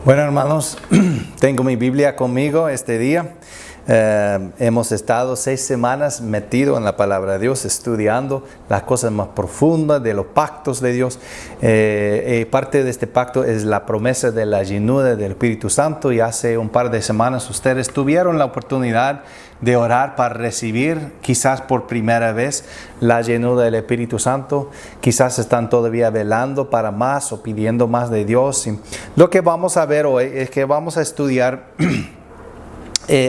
Bueno, hermanos, tengo mi Biblia conmigo este día. Hemos estado 6 semanas metidos en la palabra de Dios, estudiando las cosas más profundas de los pactos de Dios. Parte de este pacto es la promesa de la llenura del Espíritu Santo, y hace un par de semanas ustedes tuvieron la oportunidad de orar para recibir, quizás por primera vez, la llenura del Espíritu Santo. Quizás están todavía velando para más o pidiendo más de Dios. Y lo que vamos a ver hoy es que vamos a estudiar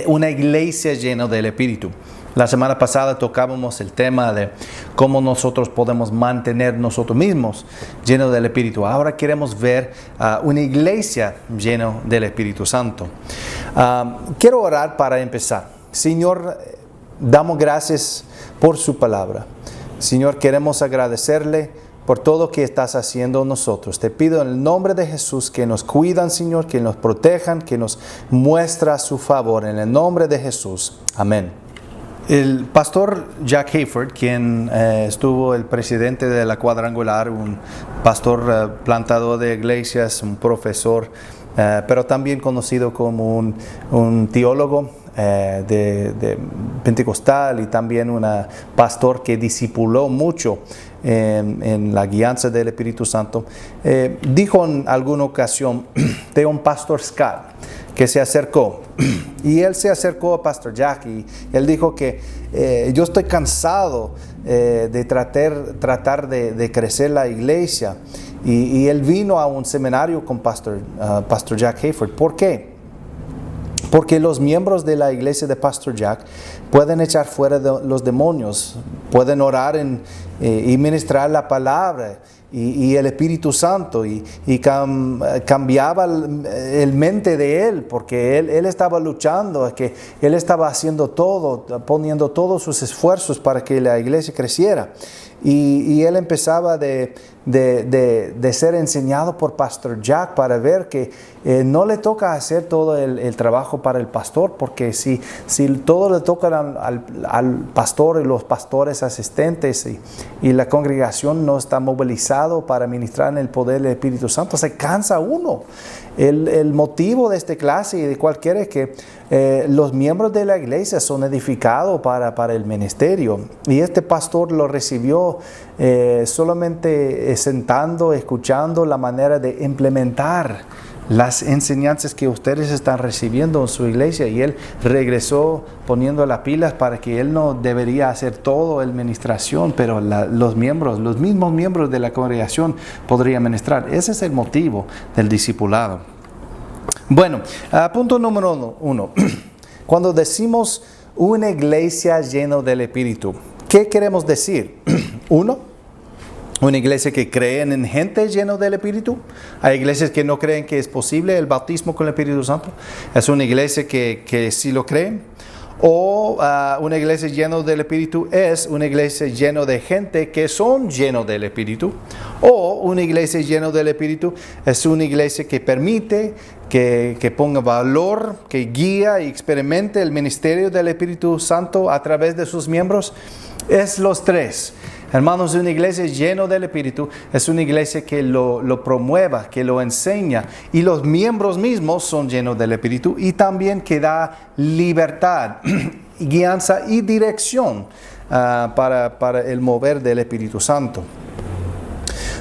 una iglesia llena del Espíritu. La semana pasada tocábamos el tema de cómo nosotros podemos mantener nosotros mismos llenos del Espíritu. Ahora queremos ver una iglesia llena del Espíritu Santo. Quiero orar para empezar. Señor, damos gracias por su palabra. Señor, queremos agradecerle por todo que estás haciendo nosotros. Te pido en el nombre de Jesús que nos cuidan, Señor, que nos protejan, que nos muestra su favor. En el nombre de Jesús. Amén. El pastor Jack Hayford, quien estuvo el presidente de la Cuadrangular, un pastor plantador de iglesias, un profesor, pero también conocido como un teólogo de pentecostal, y también un pastor que discipuló mucho en la guianza del Espíritu Santo, dijo en alguna ocasión de un pastor Scott que se acercó, y él se acercó a pastor Jack y él dijo que yo estoy cansado de tratar de crecer la iglesia, y él vino a un seminario con pastor Jack Hayford. ¿Por qué? Porque los miembros de la iglesia de Pastor Jack pueden echar fuera los demonios, pueden orar y ministrar la palabra y el Espíritu Santo, y cambiaba el mente de él, porque él estaba luchando, que él estaba haciendo todo, poniendo todos sus esfuerzos para que la iglesia creciera. Y él empezaba de ser enseñado por Pastor Jack para ver que no le toca hacer todo el trabajo para el pastor, porque si todo le toca al pastor y los pastores asistentes y la congregación no está movilizado para ministrar en el poder del Espíritu Santo, se cansa uno. El motivo de esta clase y de cualquiera es que los miembros de la iglesia son edificados para el ministerio, y este pastor lo recibió solamente sentando, escuchando la manera de implementar las enseñanzas que ustedes están recibiendo en su iglesia, y él regresó poniendo las pilas para que él no debería hacer todo el administración, pero los mismos miembros de la congregación podrían ministrar. Ese es el motivo del discipulado. Bueno, punto número 1. Cuando decimos una iglesia llena del Espíritu, ¿qué queremos decir? 1. Una iglesia que creen en gente llena del Espíritu. Hay iglesias que no creen que es posible el bautismo con el Espíritu Santo. Es una iglesia que sí lo creen. O una iglesia llena del Espíritu es una iglesia llena de gente que son llenos del Espíritu. O una iglesia llena del Espíritu es una iglesia que permite, que ponga valor, que guía y experimente el ministerio del Espíritu Santo a través de sus miembros. Es los tres. Hermanos, una iglesia llena del Espíritu es una iglesia que lo promueva, que lo enseña, y los miembros mismos son llenos del Espíritu, y también que da libertad, guianza y dirección para el mover del Espíritu Santo.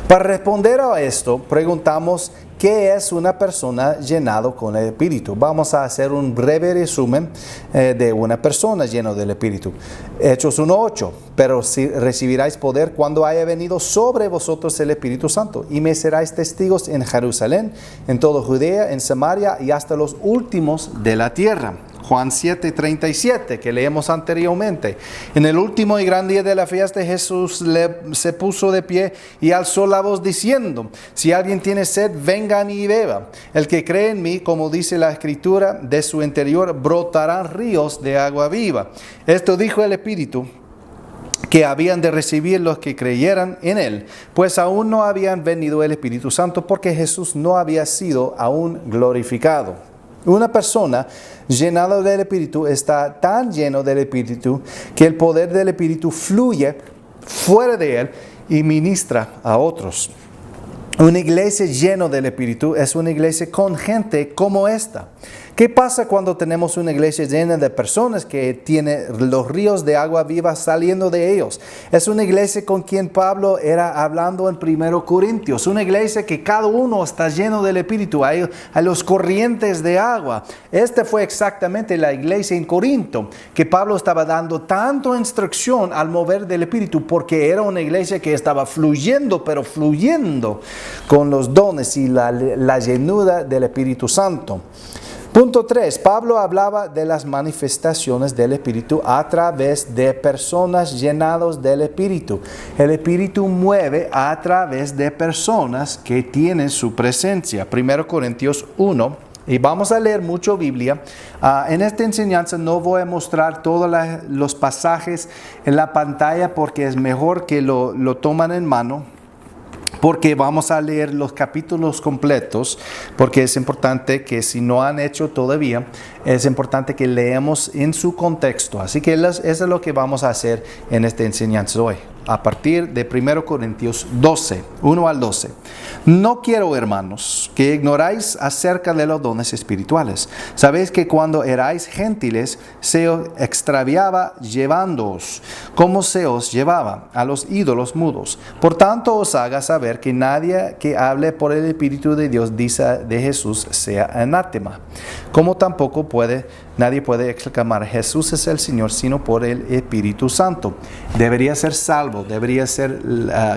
Para responder a esto, preguntamos: ¿qué es una persona llenada con el Espíritu? Vamos a hacer un breve resumen de una persona llena del Espíritu. Hechos 1:8. Pero si recibiráis poder cuando haya venido sobre vosotros el Espíritu Santo, y me seráis testigos en Jerusalén, en toda Judea, en Samaria y hasta los últimos de la tierra. Juan 7:37, que leemos anteriormente. En el último y gran día de la fiesta, Jesús se puso de pie y alzó la voz diciendo: si alguien tiene sed, vengan y beba. El que cree en mí, como dice la Escritura, de su interior brotarán ríos de agua viva. Esto dijo el Espíritu que habían de recibir los que creyeran en él, pues aún no habían venido el Espíritu Santo, porque Jesús no había sido aún glorificado. Una persona llenada del Espíritu está tan lleno del Espíritu que el poder del Espíritu fluye fuera de él y ministra a otros. Una iglesia llena del Espíritu es una iglesia con gente como esta. ¿Qué pasa cuando tenemos una iglesia llena de personas que tiene los ríos de agua viva saliendo de ellos? Es una iglesia con quien Pablo era hablando en 1 Corintios. Una iglesia que cada uno está lleno del Espíritu. Hay los corrientes de agua. Esta fue exactamente la iglesia en Corinto, que Pablo estaba dando tanto instrucción al mover del Espíritu, porque era una iglesia que estaba fluyendo, pero fluyendo con los dones y la llenura del Espíritu Santo. Punto 3. Pablo hablaba de las manifestaciones del Espíritu a través de personas llenadas del Espíritu. El Espíritu mueve a través de personas que tienen su presencia. 1 Corintios 1. Y vamos a leer mucho Biblia. En esta enseñanza no voy a mostrar todos los pasajes en la pantalla, porque es mejor que lo toman en mano, porque vamos a leer los capítulos completos, porque es importante que, si no han hecho todavía, es importante que leamos en su contexto. Así que eso es lo que vamos a hacer en esta enseñanza hoy, a partir de 1 Corintios 12, 1 al 12. No quiero, hermanos, que ignoráis acerca de los dones espirituales. Sabéis que cuando erais gentiles, se os extraviaba llevándoos, como se os llevaba a los ídolos mudos. Por tanto, os haga saber que nadie que hable por el Espíritu de Dios dice de Jesús sea anátema. Como tampoco nadie puede exclamar Jesús es el Señor, sino por el Espíritu Santo. Debería ser salvo, debería ser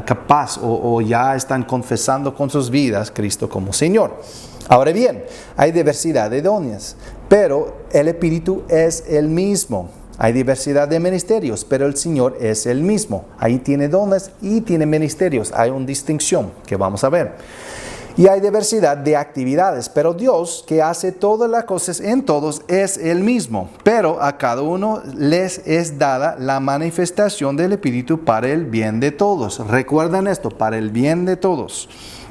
capaz, o ya están confesando con sus vidas Cristo como Señor. Ahora bien, hay diversidad de dones, pero el Espíritu es el mismo. Hay diversidad de ministerios, pero el Señor es el mismo. Ahí tiene dones y tiene ministerios. Hay una distinción que vamos a ver. Y hay diversidad de actividades, pero Dios, que hace todas las cosas en todos, es el mismo. Pero a cada uno les es dada la manifestación del Espíritu para el bien de todos. Recuerden esto, para el bien de todos.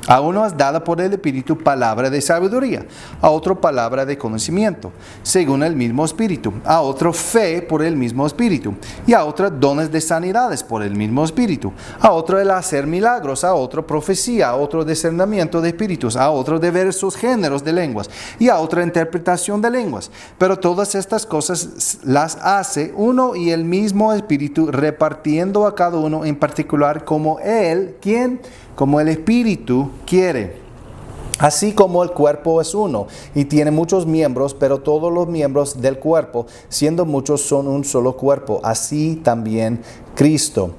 A uno es dada por el Espíritu palabra de sabiduría, a otro palabra de conocimiento, según el mismo Espíritu, a otro fe por el mismo Espíritu, y a otro dones de sanidades por el mismo Espíritu, a otro el hacer milagros, a otro profecía, a otro discernimiento de espíritus, a otro diversos géneros de lenguas, y a otra interpretación de lenguas. Pero todas estas cosas las hace uno y el mismo Espíritu, repartiendo a cada uno en particular como Él, ¿quién? Como el Espíritu quiere. Así como el cuerpo es uno y tiene muchos miembros, pero todos los miembros del cuerpo, siendo muchos, son un solo cuerpo. Así también Cristo.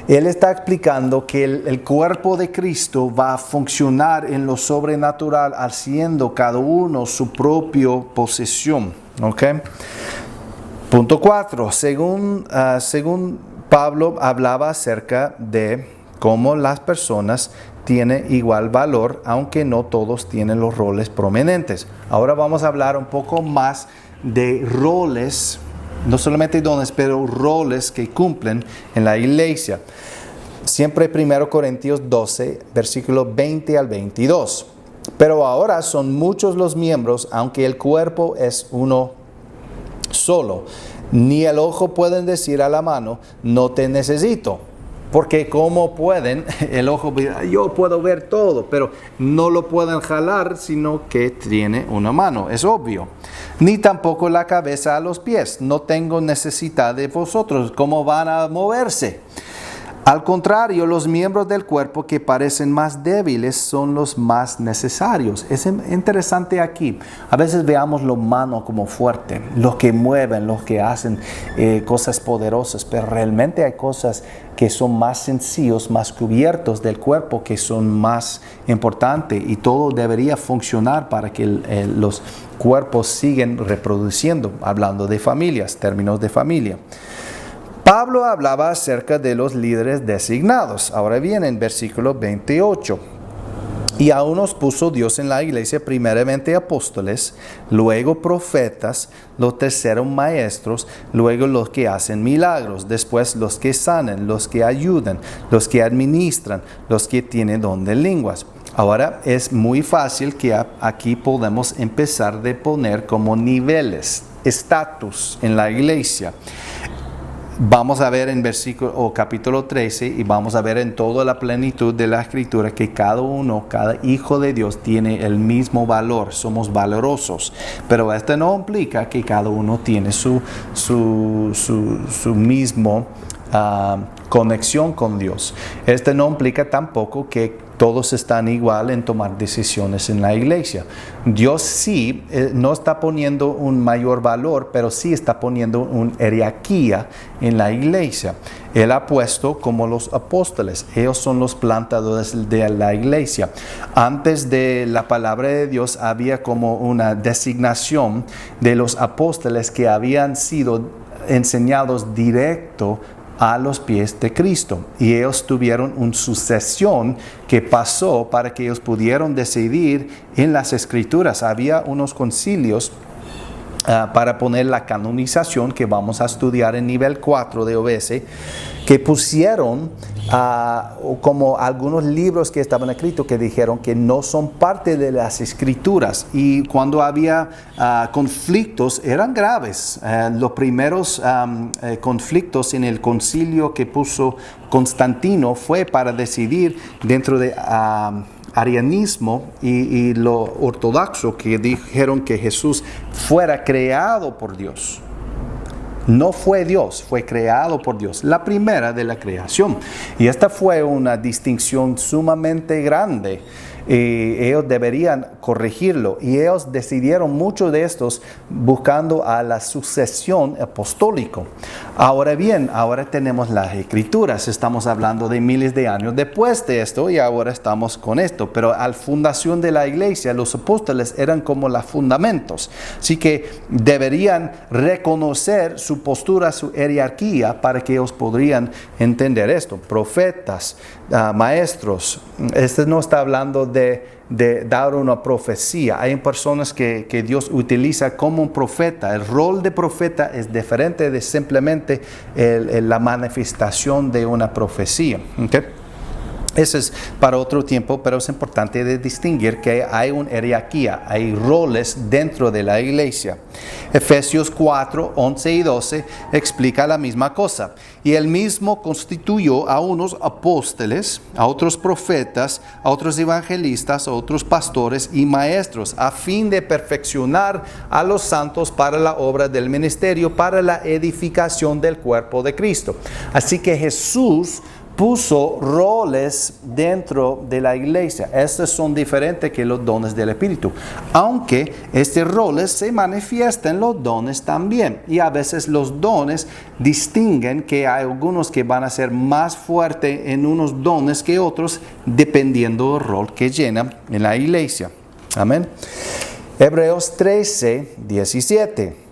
Él está explicando que el cuerpo de Cristo va a funcionar en lo sobrenatural, haciendo cada uno su propia posesión. ¿Ok? Punto 4. Según Pablo hablaba acerca de cómo las personas tienen igual valor, aunque no todos tienen los roles prominentes. Ahora vamos a hablar un poco más de roles, no solamente dones, pero roles que cumplen en la iglesia. Siempre 1 Corintios 12, versículo 20 al 22. Pero ahora son muchos los miembros, aunque el cuerpo es uno solo. Ni el ojo puede decir a la mano, no te necesito. Porque ¿cómo pueden el ojo? Yo puedo ver todo, pero no lo pueden jalar, sino que tiene una mano. Es obvio. Ni tampoco la cabeza a los pies. No tengo necesidad de vosotros. ¿Cómo van a moverse? Al contrario, los miembros del cuerpo que parecen más débiles son los más necesarios. Es interesante aquí. A veces veamos lo humano como fuerte, los que mueven, los que hacen cosas poderosas, pero realmente hay cosas que son más sencillos, más cubiertos del cuerpo, que son más importantes, y todo debería funcionar para que los cuerpos sigan reproduciendo, hablando de familias, términos de familia. Pablo hablaba acerca de los líderes designados. Ahora bien, en versículo 28. Y a unos puso Dios en la iglesia, primeramente apóstoles, luego profetas, los terceros maestros, luego los que hacen milagros, después los que sanan, los que ayudan, los que administran, los que tienen don de lenguas. Ahora es muy fácil que aquí podemos empezar de poner como niveles, estatus en la iglesia. Vamos a ver en versículo o capítulo 13 y vamos a ver en toda la plenitud de la Escritura que cada hijo de Dios tiene el mismo valor, somos valorosos, pero esto no implica que cada uno tiene su mismo conexión con Dios. Esto no implica tampoco que todos están igual en tomar decisiones en la iglesia. Dios sí no está poniendo un mayor valor, pero sí está poniendo una jerarquía en la iglesia. Él ha puesto como los apóstoles. Ellos son los plantadores de la iglesia. Antes de la palabra de Dios había como una designación de los apóstoles que habían sido enseñados directo a los pies de Cristo, y ellos tuvieron una sucesión que pasó para que ellos pudieran decidir en las Escrituras. Había unos concilios para poner la canonización que vamos a estudiar en nivel 4 de OBS, que pusieron como algunos libros que estaban escritos que dijeron que no son parte de las Escrituras, y cuando había conflictos eran graves. Los primeros conflictos en el concilio que puso Constantino fue para decidir dentro de arianismo y lo ortodoxo, que dijeron que Jesús fuera creado por Dios. No fue Dios, fue creado por Dios, la primera de la creación. Y esta fue una distinción sumamente grande. Ellos deberían corregirlo, y ellos decidieron muchos de estos buscando a la sucesión apostólica. Ahora bien, ahora tenemos las Escrituras. Estamos hablando de miles de años después de esto, y ahora estamos con esto. Pero a la fundación de la iglesia, los apóstoles eran como los fundamentos. Así que deberían reconocer su postura, su jerarquía, para que ellos podrían entender esto. Profetas, maestros. Este no está hablando de dar una profecía. Hay personas que Dios utiliza como un profeta. El rol de profeta es diferente de simplemente la manifestación de una profecía. ¿Okay? Eso es para otro tiempo, pero es importante de distinguir que hay una jerarquía, hay roles dentro de la iglesia. Efesios 4, 11 y 12 explica la misma cosa. Y él mismo constituyó a unos apóstoles, a otros profetas, a otros evangelistas, a otros pastores y maestros, a fin de perfeccionar a los santos para la obra del ministerio, para la edificación del cuerpo de Cristo. Así que Jesús puso roles dentro de la iglesia. Estos son diferentes que los dones del Espíritu, aunque estos roles se manifiestan los dones también, y a veces los dones distinguen que hay algunos que van a ser más fuertes en unos dones que otros, dependiendo del rol que llenan en la iglesia. Amén. Hebreos 13, 17.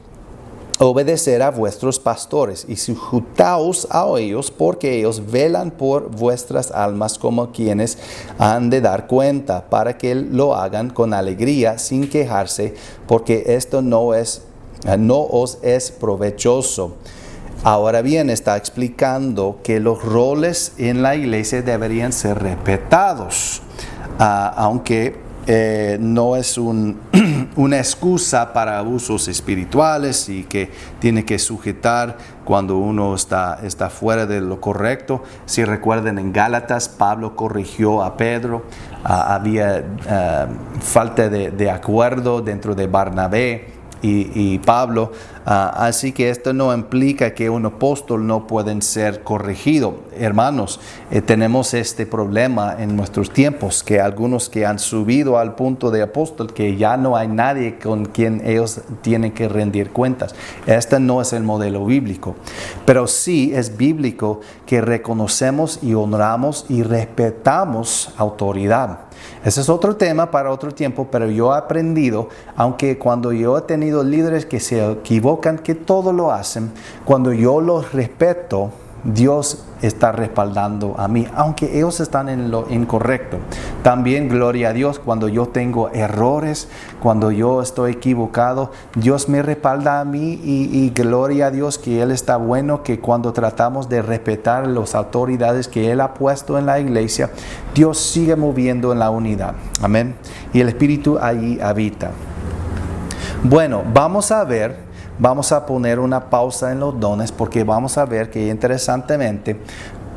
Obedecer a vuestros pastores y sujetaos a ellos, porque ellos velan por vuestras almas como quienes han de dar cuenta, para que lo hagan con alegría, sin quejarse, porque esto no os es provechoso. Ahora bien, está explicando que los roles en la iglesia deberían ser respetados, aunque no es una excusa para abusos espirituales y que tiene que sujetar cuando uno está fuera de lo correcto. Si recuerdan, en Gálatas, Pablo corrigió a Pedro. Había falta de acuerdo dentro de Barnabé y Pablo, así que esto no implica que un apóstol no pueden ser corregido. Hermanos, tenemos este problema en nuestros tiempos, que algunos que han subido al punto de apóstol, que ya no hay nadie con quien ellos tienen que rendir cuentas. Este no es el modelo bíblico, pero sí es bíblico que reconocemos y honramos y respetamos autoridad. Ese es otro tema para otro tiempo, pero yo he aprendido, aunque cuando yo he tenido líderes que se equivocan, que todo lo hacen, cuando yo los respeto, Dios está respaldando a mí, aunque ellos están en lo incorrecto. También gloria a Dios, cuando yo tengo errores, cuando yo estoy equivocado, Dios me respalda a mí, y gloria a Dios que Él está bueno, que cuando tratamos de respetar las autoridades que Él ha puesto en la iglesia, Dios sigue moviendo en la unidad. Amén. Y el Espíritu allí habita. Bueno, vamos a ver vamos a poner una pausa en los dones porque vamos a ver que interesantemente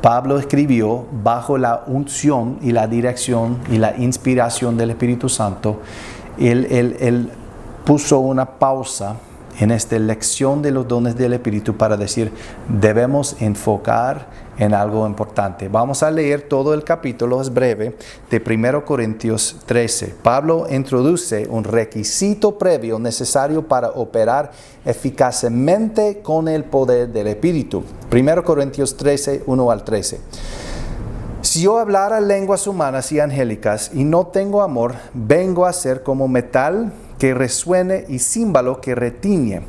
Pablo escribió bajo la unción y la dirección y la inspiración del Espíritu Santo. Él puso una pausa en esta lección de los dones del Espíritu para decir, debemos enfocar en algo importante. Vamos a leer todo el capítulo, es breve, de 1 Corintios 13. Pablo introduce un requisito previo necesario para operar eficazmente con el poder del Espíritu. 1 Corintios 13, 1 al 13. Si yo hablara lenguas humanas y angélicas y no tengo amor, vengo a ser como metal que resuene y címbalo que retiñe.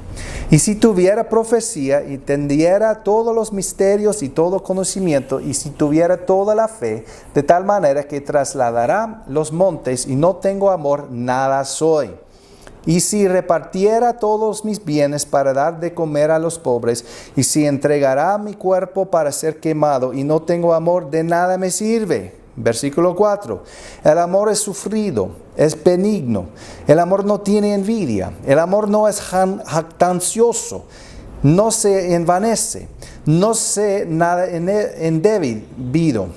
Y si tuviera profecía y entendiera todos los misterios y todo conocimiento, y si tuviera toda la fe, de tal manera que trasladará los montes y no tengo amor, nada soy. Y si repartiera todos mis bienes para dar de comer a los pobres, y si entregara mi cuerpo para ser quemado y no tengo amor, de nada me sirve. Versículo 4. El amor es sufrido, es benigno. El amor no tiene envidia. El amor no es jactancioso. No se envanece. No se nada endebido.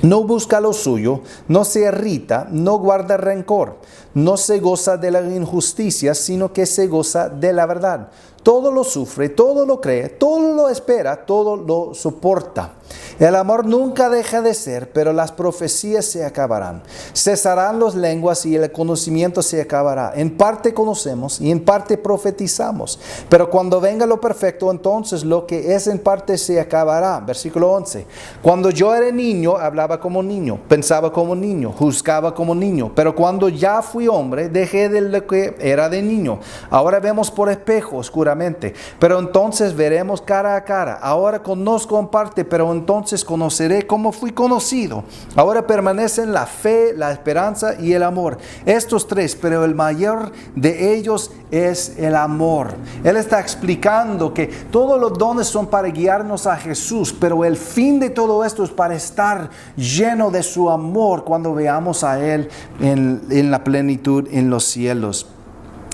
No busca lo suyo. No se irrita. No guarda rencor. No se goza de la injusticia, sino que se goza de la verdad. Todo lo sufre, todo lo cree, todo lo espera, todo lo soporta. El amor nunca deja de ser, pero las profecías se acabarán. Cesarán las lenguas y el conocimiento se acabará. En parte conocemos y en parte profetizamos. Pero cuando venga lo perfecto, entonces lo que es en parte se acabará. Versículo 11. Cuando yo era niño, hablaba como niño, pensaba como niño, juzgaba como niño. Pero cuando ya fui hombre, dejé de lo que era de niño. Ahora vemos por espejo, oscuramente. Pero entonces veremos cara a cara. Ahora conozco en parte, pero entonces conoceré como fui conocido. Ahora permanecen la fe, la esperanza y el amor. Estos tres, pero el mayor de ellos es el amor. Él está explicando que todos los dones son para guiarnos a Jesús, pero el fin de todo esto es para estar lleno de su amor cuando veamos a Él en la plenitud en los cielos.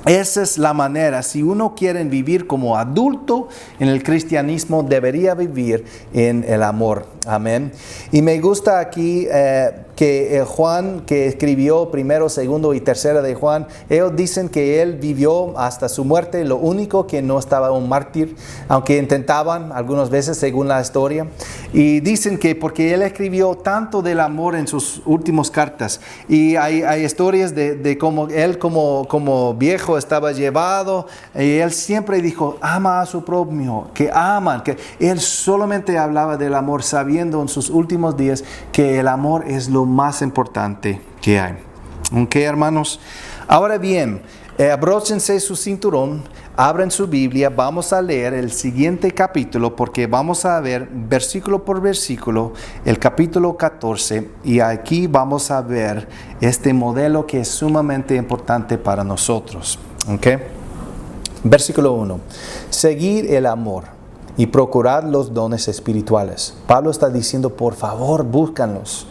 Esa es la manera. Si uno quiere vivir como adulto en el cristianismo, debería vivir en el amor. Amén. Y me gusta aquí que Juan, que escribió primero, segundo y tercera de Juan, ellos dicen que él vivió hasta su muerte. Lo único que no estaba un mártir, aunque intentaban algunas veces según la historia. Y dicen que porque él escribió tanto del amor en sus últimas cartas. Y hay historias de cómo él como viejo estaba llevado. Y él siempre dijo, ama a su prójimo, que aman. Que él solamente hablaba del amor, sabiendo en sus últimos días que el amor es lo más importante que hay. ¿Ok, hermanos? Ahora bien, abróchense su cinturón, abren su Biblia, vamos a leer el siguiente capítulo porque vamos a ver versículo por versículo el capítulo 14 y aquí vamos a ver este modelo que es sumamente importante para nosotros. ¿Ok? Versículo 1. Seguir el amor y procurad los dones espirituales. Pablo está diciendo, por favor, búscanlos.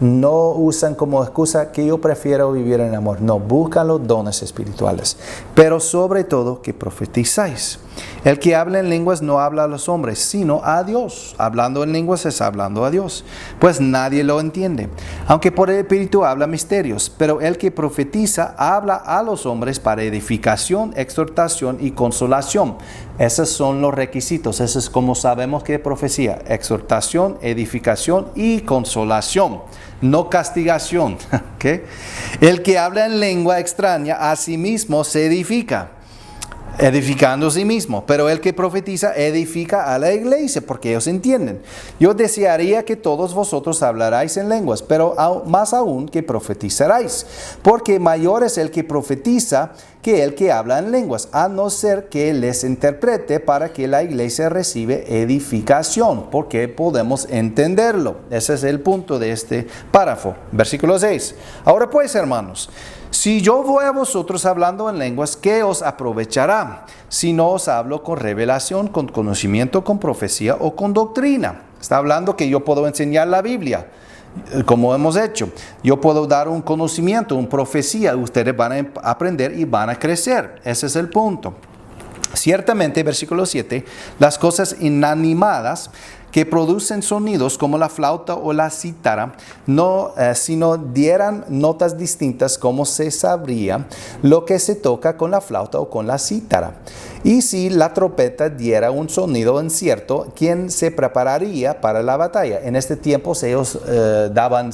No usan como excusa que yo prefiero vivir en amor. No, buscan los dones espirituales. Pero sobre todo que profetizáis. El que habla en lenguas no habla a los hombres, sino a Dios. Hablando en lenguas es hablando a Dios. Pues nadie lo entiende. Aunque por el Espíritu habla misterios. Pero el que profetiza habla a los hombres para edificación, exhortación y consolación. Esos son los requisitos. Eso es como sabemos que es profecía. Exhortación, edificación y consolación. No castigación. ¿Okay? El que habla en lengua extraña a sí mismo se edifica, edificando a sí mismo. Pero el que profetiza edifica a la iglesia, porque ellos entienden. Yo desearía que todos vosotros hablarais en lenguas, pero más aún que profetizarais, porque mayor es el que profetiza que el que habla en lenguas, a no ser que les interprete para que la iglesia recibe edificación, porque podemos entenderlo. Ese es el punto de este párrafo. Versículo 6. Ahora pues, hermanos, si yo voy a vosotros hablando en lenguas, ¿qué os aprovechará? Si no os hablo con revelación, con conocimiento, con profecía o con doctrina. Está hablando que yo puedo enseñar la Biblia, como hemos hecho. Yo puedo dar un conocimiento, una profecía. Ustedes van a aprender y van a crecer. Ese es el punto. Ciertamente, versículo 7, las cosas inanimadas que producen sonidos como la flauta o la cítara, si no dieran notas distintas, ¿cómo se sabría lo que se toca con la flauta o con la cítara? Y si la trompeta diera un sonido incierto, ¿quién se prepararía para la batalla? En este tiempo ellos daban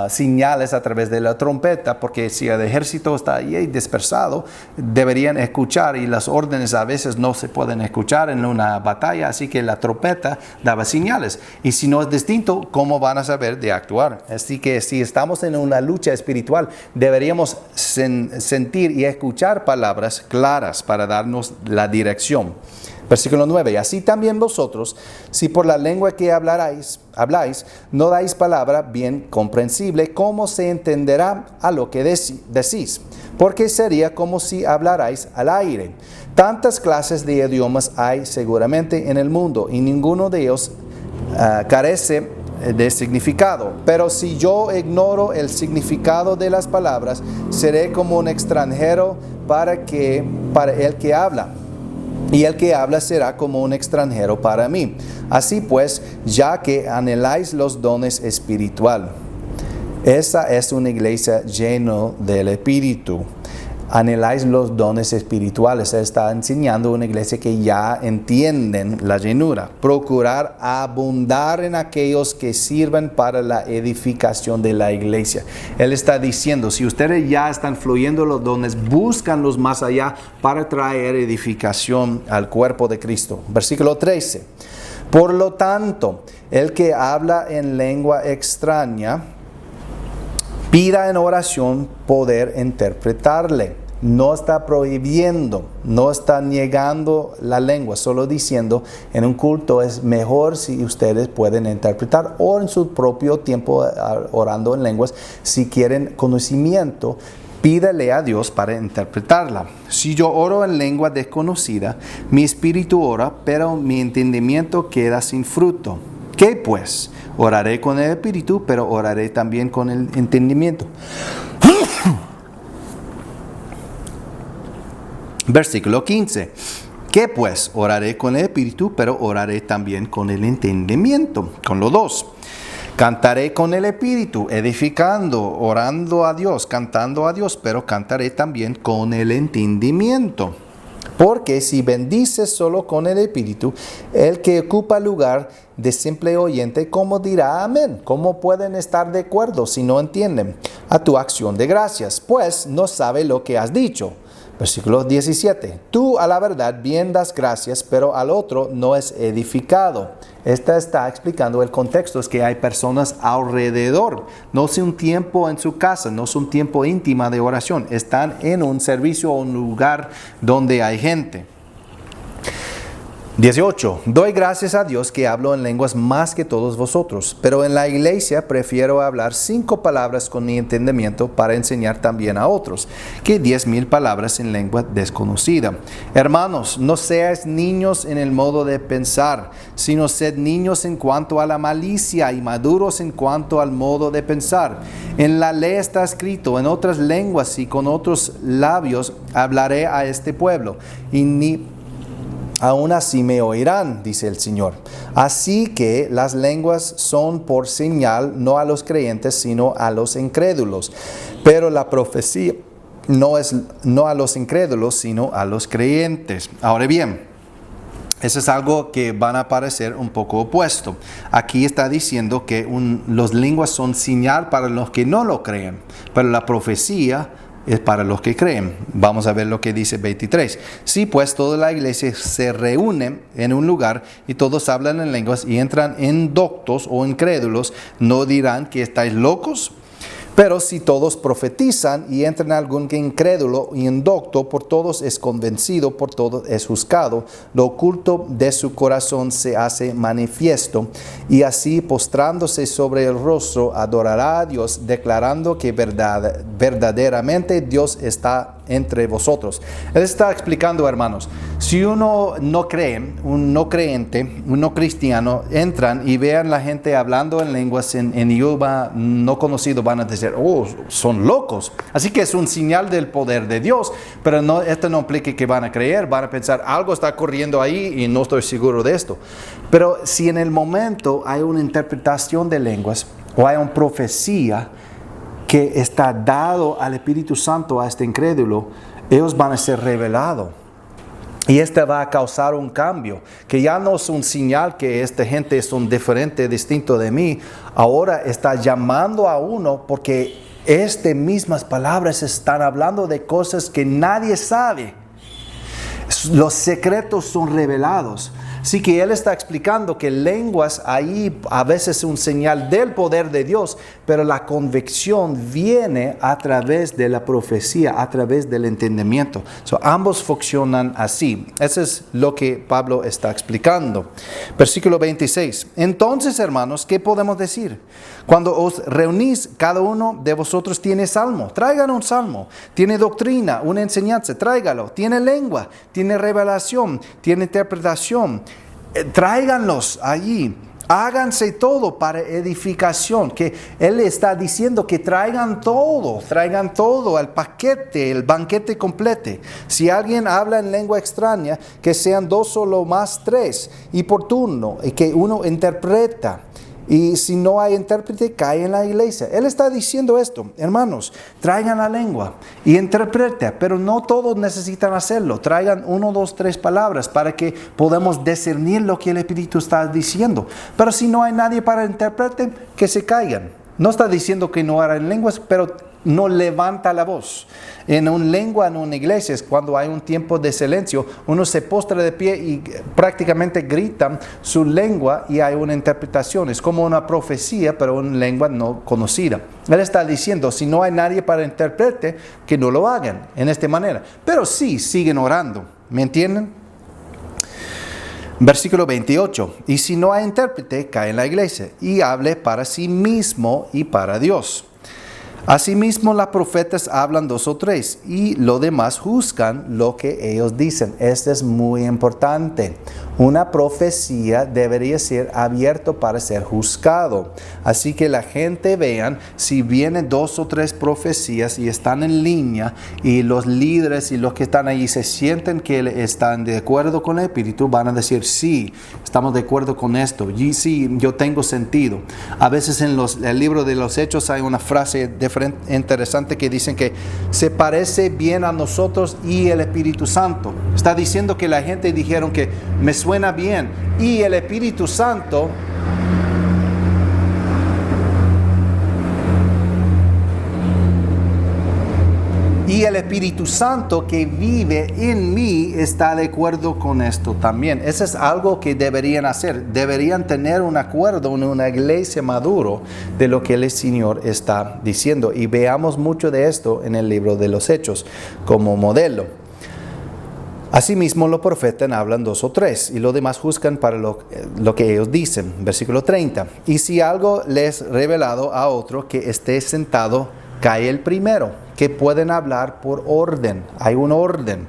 señales a través de la trompeta, porque si el ejército está ahí dispersado, deberían escuchar, y las órdenes a veces no se pueden escuchar en una batalla, así que la trompeta daba señales. Y si no es distinto, ¿cómo van a saber de actuar? Así que si estamos en una lucha espiritual, deberíamos sentir y escuchar palabras claras para darnos la dirección. Versículo 9, así también vosotros, si por la lengua que habláis, no dais palabra bien comprensible, ¿cómo se entenderá a lo que decís? Porque sería como si hablarais al aire. Tantas clases de idiomas hay seguramente en el mundo, y ninguno de ellos carece de significado. Pero si yo ignoro el significado de las palabras, seré como un extranjero para el que habla, y el que habla será como un extranjero para mí. Así pues, ya que anheláis los dones espirituales, esa es una iglesia llena del Espíritu. Anheláis los dones espirituales. Él está enseñando una iglesia que ya entienden la llenura. Procurar abundar en aquellos que sirven para la edificación de la iglesia. Él está diciendo, si ustedes ya están fluyendo los dones, búscanlos más allá para traer edificación al cuerpo de Cristo. Versículo 13. Por lo tanto, el que habla en lengua extraña, pida en oración poder interpretarle. No está prohibiendo, no está negando la lengua, solo diciendo en un culto es mejor si ustedes pueden interpretar, o en su propio tiempo orando en lenguas. Si quieren conocimiento, pídale a Dios para interpretarla. Si yo oro en lengua desconocida, mi espíritu ora, pero mi entendimiento queda sin fruto. ¿Qué pues? Oraré con el espíritu, pero oraré también con el entendimiento. Versículo 15. ¿Qué pues? Oraré con el espíritu, pero oraré también con el entendimiento. Con los dos. Cantaré con el espíritu, edificando, orando a Dios, cantando a Dios, pero cantaré también con el entendimiento. Porque si bendices solo con el espíritu, el que ocupa lugar de simple oyente, ¿cómo dirá amén? ¿Cómo pueden estar de acuerdo si no entienden a tu acción de gracias? Pues no sabe lo que has dicho. Versículo 17. Tú a la verdad bien das gracias, pero al otro no es edificado. Esta está explicando el contexto, es que hay personas alrededor. No es un tiempo en su casa, no es un tiempo íntimo de oración. Están en un servicio o un lugar donde hay gente. 18. Doy gracias a Dios que hablo en lenguas más que todos vosotros, pero en la iglesia prefiero hablar 5 palabras con mi entendimiento para enseñar también a otros, que 10,000 palabras en lengua desconocida. Hermanos, no seáis niños en el modo de pensar, sino sed niños en cuanto a la malicia y maduros en cuanto al modo de pensar. En la ley está escrito, en otras lenguas y con otros labios hablaré a este pueblo, y ni aún así me oirán, dice el Señor. Así que las lenguas son por señal, no a los creyentes, sino a los incrédulos. Pero la profecía no es no a los incrédulos, sino a los creyentes. Ahora bien, eso es algo que van a parecer un poco opuesto. Aquí está diciendo que las lenguas son señal para los que no lo creen, pero la profecía es para los que creen. Vamos a ver lo que dice 23. Sí, pues toda la iglesia se reúne en un lugar y todos hablan en lenguas y entran indoctos o incrédulos, ¿no dirán que estáis locos? Pero si todos profetizan y entran algún incrédulo y indocto, por todos es convencido, por todos es juzgado, lo oculto de su corazón se hace manifiesto, y así postrándose sobre el rostro adorará a Dios, declarando que verdaderamente Dios está entre vosotros. Él está explicando, hermanos, si uno no cree, un no creyente, un no cristiano, entran y vean la gente hablando en lenguas en idioma no conocido, van a decir, oh, son locos. Así que es un señal del poder de Dios, pero esto no implica que van a creer, van a pensar, algo está ocurriendo ahí y no estoy seguro de esto. Pero si en el momento hay una interpretación de lenguas o hay una profecía que está dado al Espíritu Santo a este incrédulo, ellos van a ser revelados. Y va a causar un cambio, que ya no es un señal que esta gente es un diferente, distinto de mí. Ahora está llamando a uno porque mismas palabras están hablando de cosas que nadie sabe. Los secretos son revelados. Así que él está explicando que lenguas ahí a veces es un señal del poder de Dios, pero la convicción viene a través de la profecía, a través del entendimiento. Ambos funcionan así. Eso es lo que Pablo está explicando. Versículo 26. Entonces, hermanos, ¿qué podemos decir? Cuando os reunís, cada uno de vosotros tiene salmo. Traigan un salmo. Tiene doctrina, una enseñanza. Tráigalo. Tiene lengua, tiene revelación, tiene interpretación. Tráiganlos allí. Háganse todo para edificación. Que Él está diciendo que traigan todo el paquete, el banquete completo. Si alguien habla en lengua extraña, que sean 2 o lo más 3, y por turno, y que uno interpreta. Y si no hay intérprete, cae en la iglesia. Él está diciendo esto, hermanos, traigan la lengua y interpreten, pero no todos necesitan hacerlo. Traigan 1, 2, 3 palabras para que podamos discernir lo que el Espíritu está diciendo. Pero si no hay nadie para interpretar, que se caigan. No está diciendo que no harán lenguas, pero no levanta la voz. En una lengua, en una iglesia, es cuando hay un tiempo de silencio, uno se postra de pie y prácticamente gritan su lengua y hay una interpretación. Es como una profecía, pero una lengua no conocida. Él está diciendo, si no hay nadie para interpretar, que no lo hagan en esta manera. Pero sí, siguen orando. ¿Me entienden? Versículo 28. Y si no hay intérprete, cae en la iglesia y hable para sí mismo y para Dios. Asimismo, los profetas hablan 2 o 3 y lo demás juzgan lo que ellos dicen. Esto es muy importante. Una profecía debería ser abierto para ser juzgado. Así que la gente vean si vienen 2 o 3 profecías y están en línea y los líderes y los que están ahí se sienten que están de acuerdo con el Espíritu, van a decir sí, estamos de acuerdo con esto. Y sí, yo tengo sentido. A veces en el libro de los Hechos hay una frase interesante que dicen que se parece bien a nosotros y el Espíritu Santo. Está diciendo que la gente dijeron que me suena bien y el Espíritu Santo que vive en mí está de acuerdo con esto también. Eso es algo que deberían hacer. Deberían tener un acuerdo en una iglesia maduro de lo que el Señor está diciendo. Y veamos mucho de esto en el libro de los Hechos como modelo. Asimismo, los profetas hablan 2 o 3 y los demás juzgan para lo que ellos dicen. Versículo 30. Y si algo les revelado a otro que esté sentado, cae el primero. Que pueden hablar por orden. Hay un orden.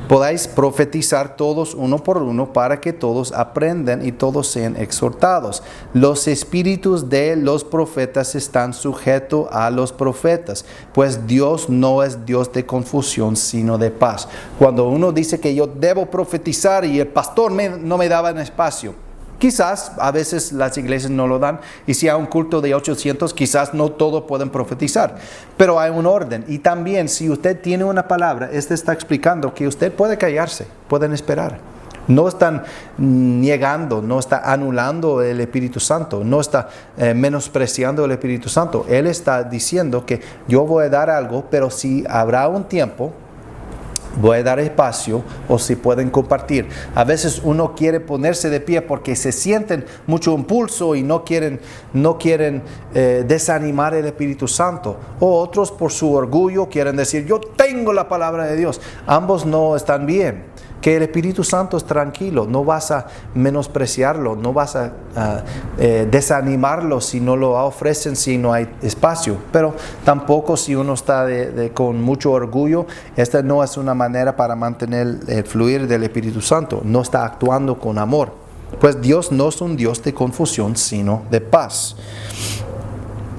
Podáis profetizar todos uno por uno para que todos aprendan y todos sean exhortados. Los espíritus de los profetas están sujetos a los profetas, pues Dios no es Dios de confusión, sino de paz. Cuando uno dice que yo debo profetizar y el pastor no me daba en espacio, quizás a veces las iglesias no lo dan, y si hay un culto de 800, quizás no todos pueden profetizar, pero hay un orden. Y también si usted tiene una palabra, está explicando que usted puede callarse, pueden esperar. No están negando, no está anulando el Espíritu Santo, no está menospreciando el Espíritu Santo. Él está diciendo que yo voy a dar algo, pero si habrá un tiempo, voy a dar espacio o si pueden compartir. A veces uno quiere ponerse de pie porque se sienten mucho impulso y no quieren desanimar el Espíritu Santo. O otros por su orgullo quieren decir, yo tengo la palabra de Dios. Ambos no están bien. que el Espíritu Santo es tranquilo, no vas a menospreciarlo, no vas a desanimarlo si no lo ofrecen, si no hay espacio, pero tampoco si uno está con mucho orgullo. Esta no es una manera para mantener el fluir del Espíritu Santo, no está actuando con amor, pues Dios no es un Dios de confusión, sino de paz.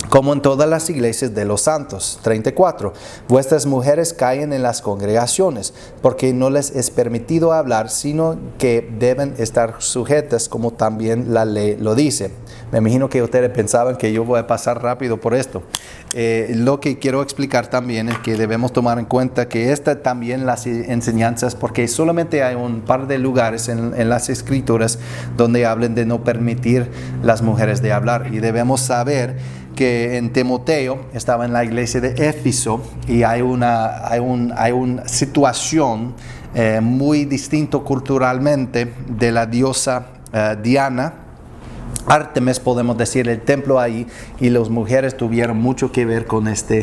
Como en todas las iglesias de los santos. 34. Vuestras mujeres caen en las congregaciones, porque no les es permitido hablar, sino que deben estar sujetas, como también la ley lo dice. Me imagino que ustedes pensaban que yo voy a pasar rápido por esto. Lo que quiero explicar también es que debemos tomar en cuenta que también las enseñanzas, porque solamente hay un par de lugares en las Escrituras donde hablan de no permitir las mujeres de hablar, y debemos saber que en Timoteo estaba en la iglesia de Éfeso, y hay una situación muy distinta culturalmente de la diosa Diana, Artemis, podemos decir, el templo ahí, y las mujeres tuvieron mucho que ver con esta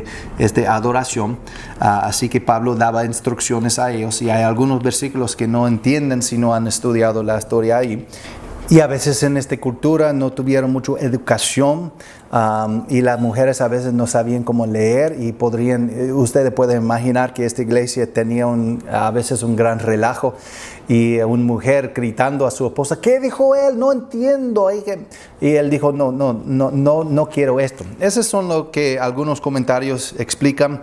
adoración. Así que Pablo daba instrucciones a ellos, y hay algunos versículos que no entienden si no han estudiado la historia ahí. Y a veces en esta cultura no tuvieron mucha educación, y las mujeres a veces no sabían cómo leer, y ustedes pueden imaginar que esta iglesia tenía a veces un gran relajo, y una mujer gritando a su esposa: ¿qué dijo él? No entiendo. Y él dijo: no quiero esto. Esos son lo que algunos comentarios explican,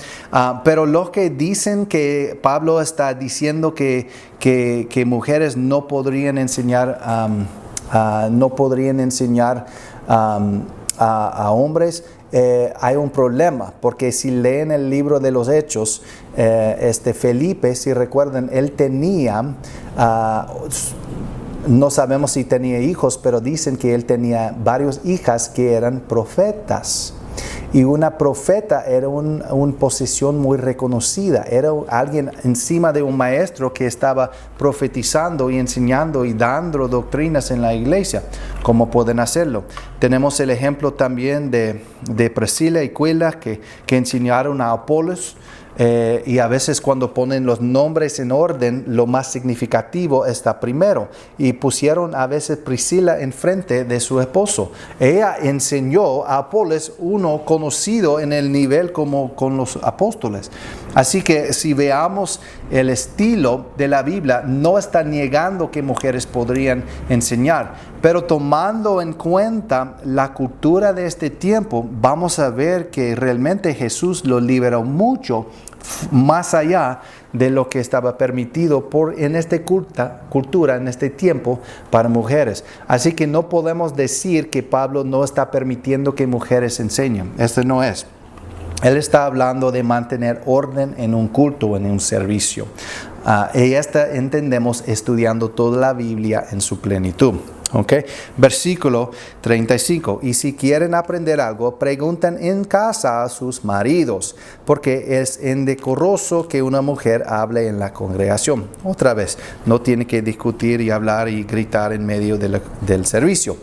pero los que dicen que Pablo está diciendo que mujeres no podrían enseñar a hombres, hay un problema, porque si leen el libro de los Hechos, Felipe, si recuerdan, él tenía, no sabemos si tenía hijos, pero dicen que él tenía varias hijas que eran profetas. Y una profeta era una posición muy reconocida, era alguien encima de un maestro que estaba profetizando y enseñando y dando doctrinas en la iglesia. ¿Cómo pueden hacerlo? Tenemos el ejemplo también de Priscila y Aquila que enseñaron a Apolos. Y a veces cuando ponen los nombres en orden, lo más significativo está primero, y pusieron a veces Priscila enfrente de su esposo. Ella enseñó a Apolos, uno conocido en el nivel como con los apóstoles. Así que si veamos el estilo de la Biblia, no está negando que mujeres podrían enseñar, pero tomando en cuenta la cultura de este tiempo, vamos a ver que realmente Jesús lo liberó mucho más allá de lo que estaba permitido en esta cultura, en este tiempo, para mujeres. Así que no podemos decir que Pablo no está permitiendo que mujeres enseñen. Esto no es. Él está hablando de mantener orden en un culto, en un servicio. Y entendemos estudiando toda la Biblia en su plenitud. Okay. Versículo 35. Y si quieren aprender algo, pregunten en casa a sus maridos, porque es indecoroso que una mujer hable en la congregación. Otra vez, no tiene que discutir y hablar y gritar en medio del servicio.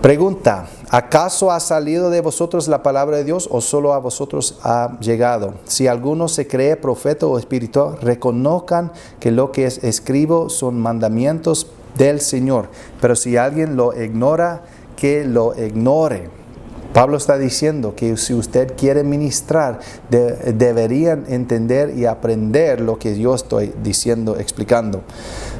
Pregunta: ¿acaso ha salido de vosotros la palabra de Dios, o solo a vosotros ha llegado? Si alguno se cree profeta o espiritual, reconozcan que lo que escribo son mandamientos del Señor. Pero si alguien lo ignora, que lo ignore. Pablo está diciendo que si usted quiere ministrar, deberían entender y aprender lo que yo estoy diciendo, explicando.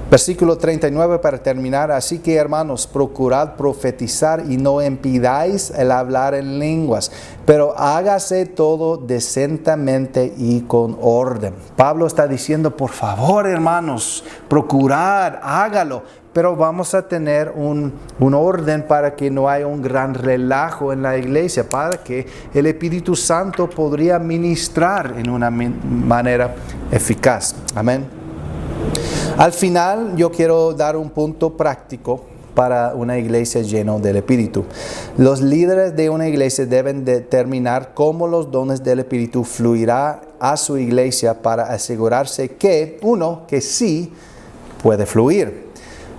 Versículo 39 para terminar. Así que, hermanos, procurad profetizar y no impidáis el hablar en lenguas, pero hágase todo decentemente y con orden. Pablo está diciendo: por favor, hermanos, procurad, hágalo, pero vamos a tener un orden para que no haya un gran relajo en la iglesia, para que el Espíritu Santo podría ministrar en una manera eficaz. Amén. Al final, yo quiero dar un punto práctico para una iglesia llena del Espíritu. Los líderes de una iglesia deben determinar cómo los dones del Espíritu fluirán a su iglesia para asegurarse que, uno, que sí puede fluir.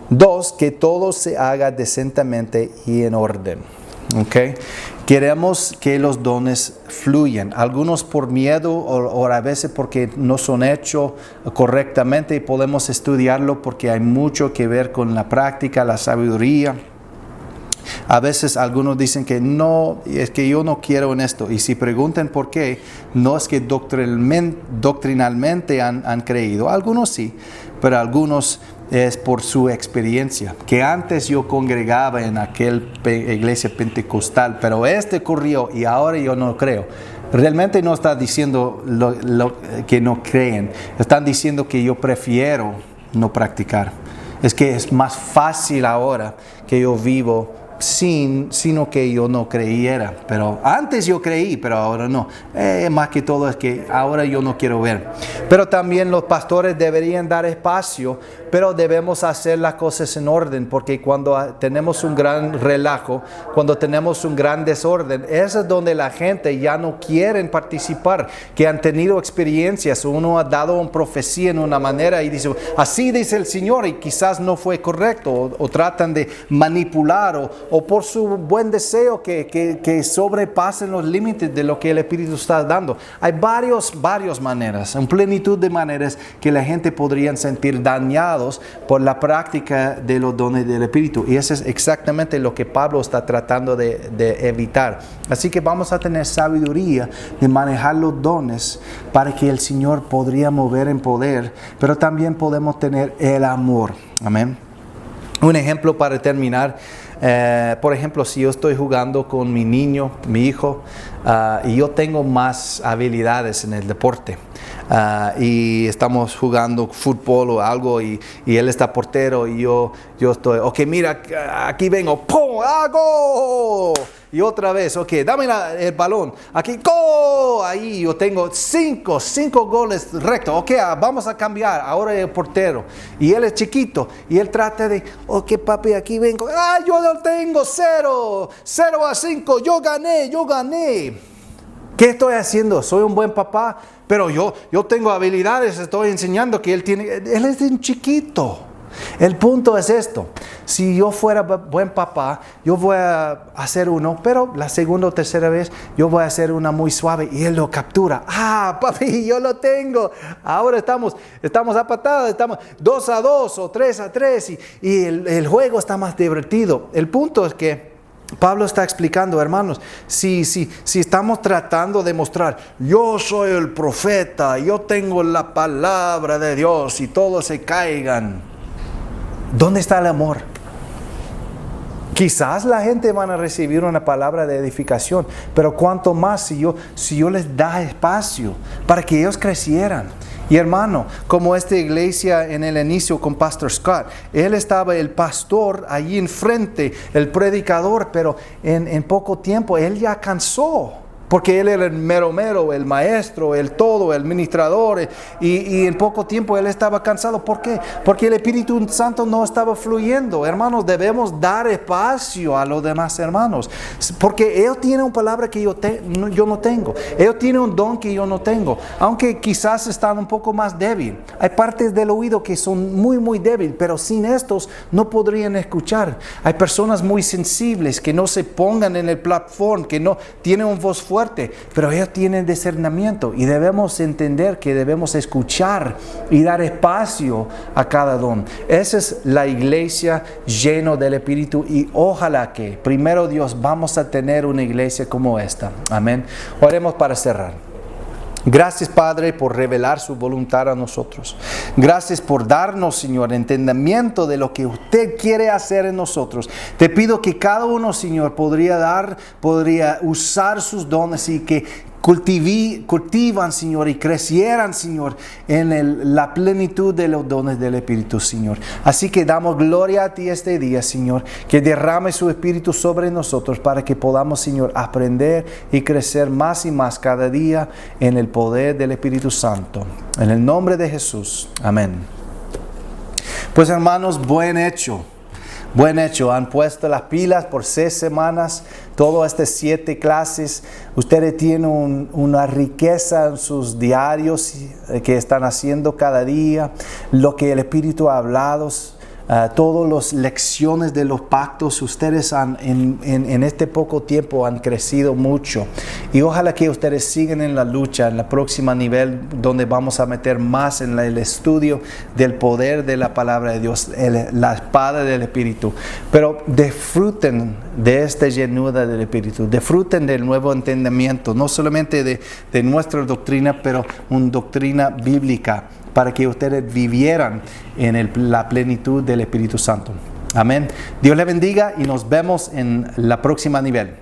Dos, que todo se haga decentemente y en orden. Okay. Queremos que los dones fluyan, algunos por miedo o a veces porque no son hechos correctamente, y podemos estudiarlo porque hay mucho que ver con la práctica, la sabiduría. A veces algunos dicen que no, es que yo no quiero en esto, y si preguntan por qué, no es que doctrinalmente han creído, algunos sí, pero algunos es por su experiencia, que antes yo congregaba en aquel iglesia pentecostal, pero ocurrió y ahora yo no creo. Realmente no está diciendo lo que no creen, están diciendo que yo prefiero no practicar. Es que es más fácil ahora que yo vivo sino que yo no creyera, pero antes yo creí, pero ahora no. Más que todo es que ahora yo no quiero ver. Pero también los pastores deberían dar espacio, pero debemos hacer las cosas en orden, porque cuando tenemos un gran relajo, cuando tenemos un gran desorden, eso es donde la gente ya no quiere participar, que han tenido experiencias, uno ha dado una profecía en una manera y dice, así dice el Señor, y quizás no fue correcto, o tratan de manipular, o por su buen deseo que sobrepasen los límites de lo que el Espíritu está dando. Hay varias maneras, una plenitud de maneras que la gente podría sentir dañados por la práctica de los dones del Espíritu, y eso es exactamente lo que Pablo está tratando de evitar. Así que vamos a tener sabiduría de manejar los dones para que el Señor podría mover en poder, pero también podemos tener el amor. Amén. Un ejemplo para terminar. Por ejemplo, si yo estoy jugando con mi niño, mi hijo, y yo tengo más habilidades en el deporte, y estamos jugando fútbol o algo, y él está portero y yo estoy, ok, mira, aquí vengo, ¡pum! ¡Hago! Y otra vez, ok, dame el balón, aquí, ¡go! Ahí yo tengo cinco goles rectos, ok, vamos a cambiar, ahora el portero, y él es chiquito, y él trata de, ok papi, aquí vengo, yo lo tengo, 0-5, yo gané. ¿Qué estoy haciendo? Soy un buen papá, pero yo tengo habilidades, estoy enseñando que él es un chiquito. El punto es esto: si yo fuera buen papá, yo voy a hacer uno, pero la segunda o tercera vez yo voy a hacer una muy suave y él lo captura. Papi, yo lo tengo. Ahora estamos a patadas, estamos 2-2 o 3-3 y el juego está más divertido. El punto es que Pablo está explicando, hermanos, si estamos tratando de mostrar, yo soy el profeta, yo tengo la palabra de Dios y todos se caigan, ¿dónde está el amor? Quizás la gente van a recibir una palabra de edificación, pero cuanto más si yo les da espacio para que ellos crecieran. Y hermano, como esta iglesia en el inicio con Pastor Scott, él estaba el pastor allí enfrente, el predicador, pero en poco tiempo él ya cansó. Porque él era el mero, el maestro, el todo, el ministrador. Y en poco tiempo él estaba cansado. ¿Por qué? Porque el Espíritu Santo no estaba fluyendo. Hermanos, debemos dar espacio a los demás hermanos. Porque ellos tienen una palabra que yo no tengo. Ellos tienen un don que yo no tengo. Aunque quizás están un poco más débiles. Hay partes del oído que son muy débiles. Pero sin estos no podrían escuchar. Hay personas muy sensibles que no se pongan en el platform, que no tienen una voz fuerte. Pero ellos tienen discernimiento y debemos entender que debemos escuchar y dar espacio a cada don. Esa es la iglesia llena del Espíritu, y ojalá que primero Dios vamos a tener una iglesia como esta. Amén. Oremos para cerrar. Gracias, Padre, por revelar su voluntad a nosotros. Gracias por darnos, Señor, entendimiento de lo que usted quiere hacer en nosotros. Te pido que cada uno, Señor, podría usar sus dones y que cultivan, Señor, y crecieran, Señor, en la plenitud de los dones del Espíritu, Señor. Así que damos gloria a ti este día, Señor, que derrame su Espíritu sobre nosotros para que podamos, Señor, aprender y crecer más y más cada día en el poder del Espíritu Santo. En el nombre de Jesús. Amén. Pues, hermanos, buen hecho. Han puesto las pilas por 6 semanas, todas estas 7 clases. Ustedes tienen una riqueza en sus diarios que están haciendo cada día, lo que el Espíritu ha hablado. todas las lecciones de los pactos. Ustedes en este poco tiempo han crecido mucho. Y ojalá que ustedes sigan en la lucha, en la próxima nivel, donde vamos a meter más en el estudio del poder de la palabra de Dios, la espada del Espíritu. Pero disfruten de esta llenura del Espíritu, disfruten del nuevo entendimiento, no solamente de nuestra doctrina, pero una doctrina bíblica, para que ustedes vivieran en la plenitud del Espíritu Santo. Amén. Dios les bendiga y nos vemos en la próxima nivel.